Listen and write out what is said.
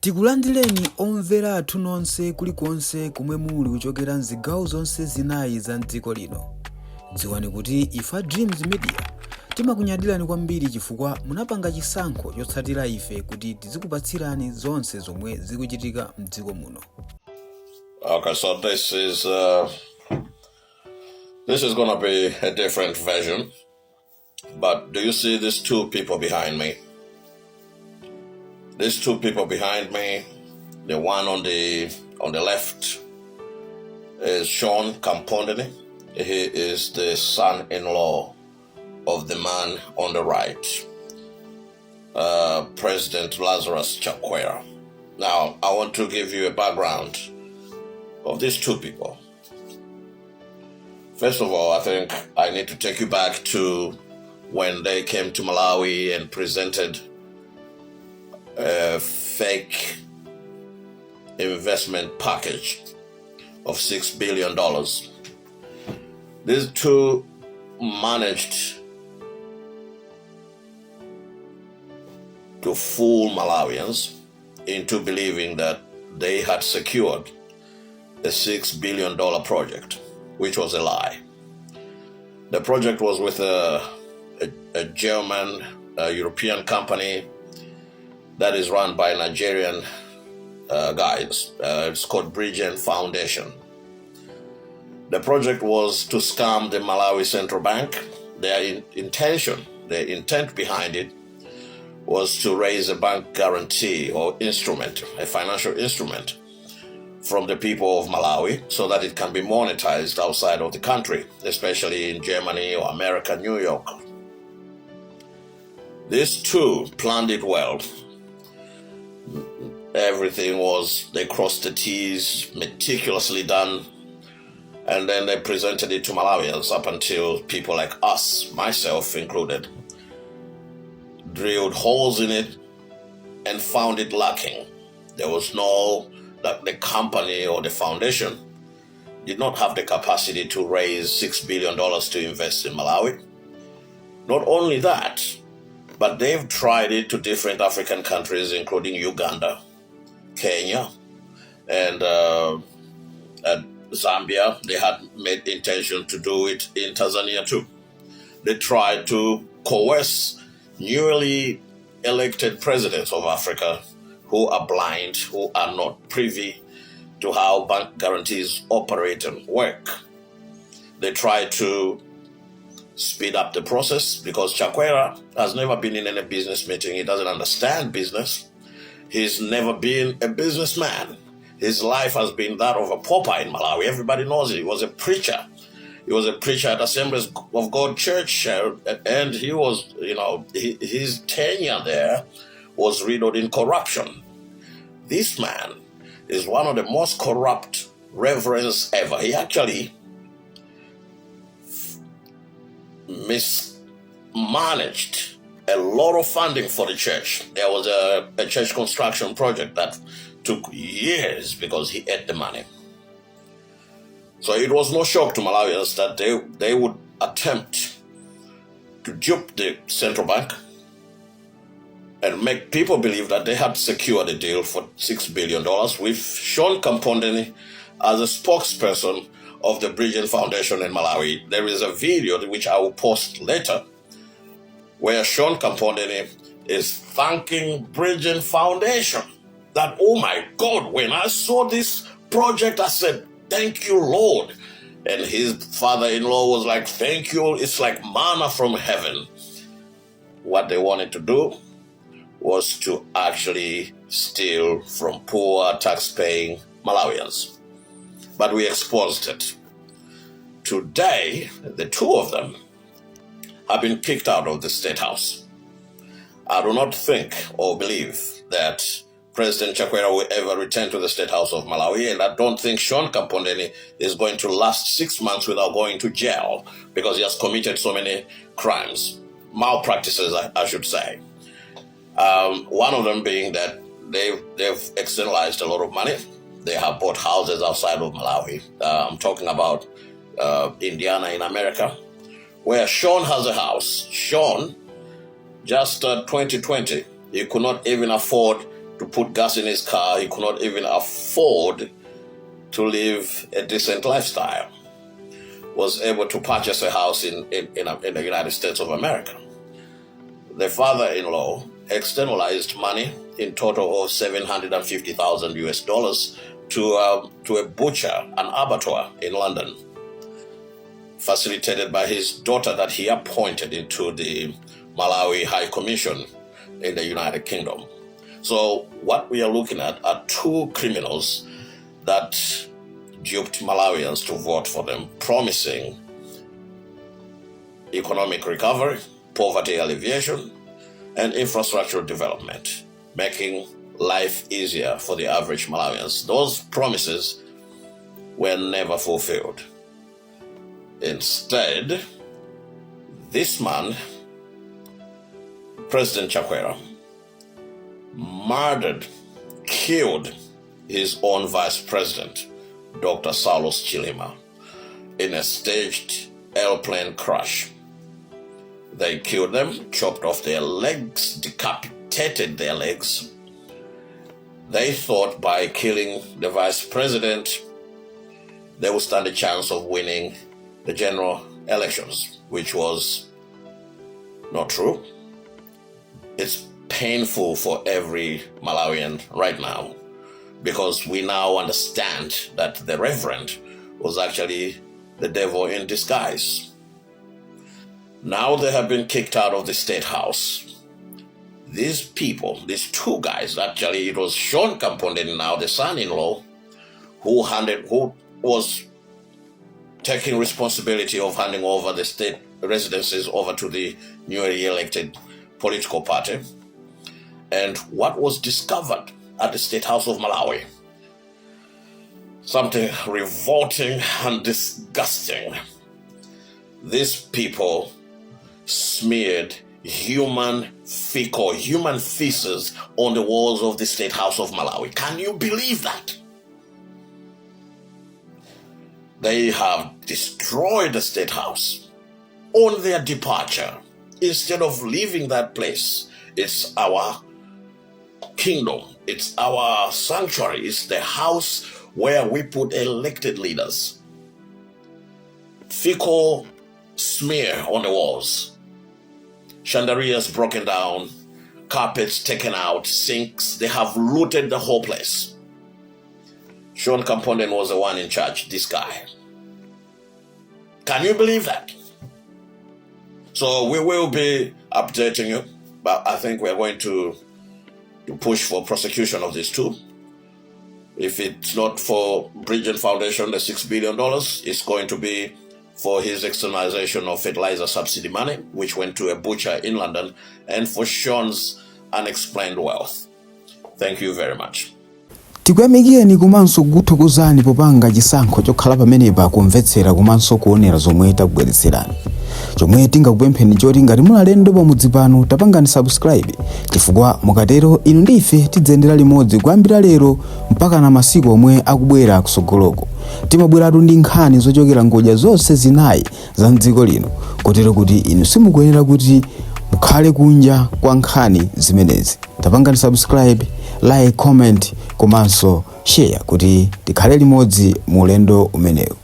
Tikulandireni omvera athu nonse kulikonse kumwe muli kuchokera mzigawo zonse zinayi za mdziko lino. Dziwani kuti ife Dreams Media timakunyadirani kwambiri chifukwa munapanga chisankho chotsatira ife kuti tizikupatsirani zonse zomwe zikuchitika mdziko muno. Okay, so this is gonna be a different version. But do you see these two people behind me? These two people behind me, the one on the left is Sean Campondeni. He is the son-in-law of the man on the right, President Lazarus Chakwera. Now, I want to give you a background of these two people. First of all, I think I need to take you back to when they came to Malawi and presented a fake investment package of $6 billion. These two managed to fool Malawians into believing that they had secured a $6 billion project, which was a lie. The project was with a German, European company that is run by Nigerian guys. It's called Bridgen Foundation. The project was to scam the Malawi Central Bank. Their intent behind it was to raise a bank guarantee or instrument, a financial instrument from the people of Malawi so that it can be monetized outside of the country, especially in Germany or America, New York. These two planned it well. Everything was, they crossed the T's, meticulously done, and then they presented it to Malawians up until people like us, myself included, drilled holes in it and found it lacking. There was the company or the foundation did not have the capacity to raise $6 billion to invest in Malawi. Not only that, but they've tried it to different African countries, including Uganda, Kenya, and Zambia. They had made intention to do it in Tanzania too. They tried to coerce newly elected presidents of Africa who are blind, who are not privy to how bank guarantees operate and work. They tried to speed up the process because Chakwera has never been in any business meeting. He doesn't understand business. He's never been a businessman. His life has been that of a pauper in Malawi. Everybody knows it. He was a preacher. He was a preacher at Assemblies of God Church, and he was, his tenure there was riddled in corruption. This man is one of the most corrupt reverends ever. He actually mismanaged a lot of funding for the church. There was a church construction project that took years because he ate the money. So it was no shock to Malawians that they would attempt to dupe the central bank and make people believe that they had secured a deal for $6 billion with Sean Campondeni as a spokesperson of the Bridgen Foundation in Malawi. There is a video which I will post later where Sean Campondeni is thanking Bridgen Foundation. That, oh my God, when I saw this project, I said, thank you, Lord. And his father-in-law was like, thank you. It's like manna from heaven. What they wanted to do was to actually steal from poor tax-paying Malawians. But we exposed it. Today, the two of them have been kicked out of the State House. I do not think or believe that President Chakwera will ever return to the State House of Malawi, and I don't think Sean Campondeni is going to last 6 months without going to jail because he has committed so many crimes, malpractices, I should say. One of them being that they've externalized a lot of money. They have bought houses outside of Malawi. I'm talking about Indiana in America, where Sean has a house. Sean, just 2020, he could not even afford to put gas in his car. He could not even afford to live a decent lifestyle. Was able to purchase a house in the United States of America. The father-in-law externalized money in total of $750,000 US to a butcher, an abattoir in London, facilitated by his daughter that he appointed into the Malawi High Commission in the United Kingdom. So what we are looking at are two criminals that duped Malawians to vote for them, promising economic recovery, poverty alleviation, and infrastructure development, making life easier for the average Malawians. Those promises were never fulfilled. Instead, this man, President Chakwera, murdered, killed his own vice president, Dr. Saulos Chilima, in a staged airplane crash. They killed them, chopped off their legs, decapitated their legs. They thought by killing the vice president, they would stand a chance of winning the general elections, which was not true. It's painful for every Malawian right now, because we now understand that the Reverend was actually the devil in disguise. Now they have been kicked out of the State House. These people, these two guys, actually it was Sean Kamponden, now the son-in-law, who was taking responsibility of handing over the state residences over to the newly elected political party. And what was discovered at the State House of Malawi, something revolting and disgusting. These people smeared human feces on the walls of the State House of Malawi. Can you believe that? They have destroyed the State House on their departure. Instead of leaving that place, it's our kingdom, it's our sanctuary, it's the house where we put elected leaders. Fecal smear on the walls, chandeliers broken down, carpets taken out, sinks. They have looted the whole place. Sean Kamponden was the one in charge, this guy. Can you believe that? So we will be updating you, but I think we're going to push for prosecution of these two. If it's not for Bridget Foundation, the $6 billion, it's going to be for his externalization of fertilizer subsidy money, which went to a butcher in London, and for Sean's unexplained wealth. Thank you very much. Tikuyamikeni komanso kuthokozani popanga chisankho chokhala pamenepa kumvetsera komanso kuonera zomwe takubweretserani. Chomwe tingakupempheni choti ngati mulalendo pamudzi pano tapangani subscribe, chifukwa mukatero inu ndife tidzendera limodzi kuyambira lero mpaka na masiku omwe akubwera kusogoloko. Timabweratu ndi nkhani zochokera ngodya zonse zinayi za mdziko lino, kotero kuti inu simukuyenera kuti mukhale kunja kwa nkhani zimenezi. Tapangani subscribe, like, comment komanso share kuti tikhale limodzi mu ulendo umenewu.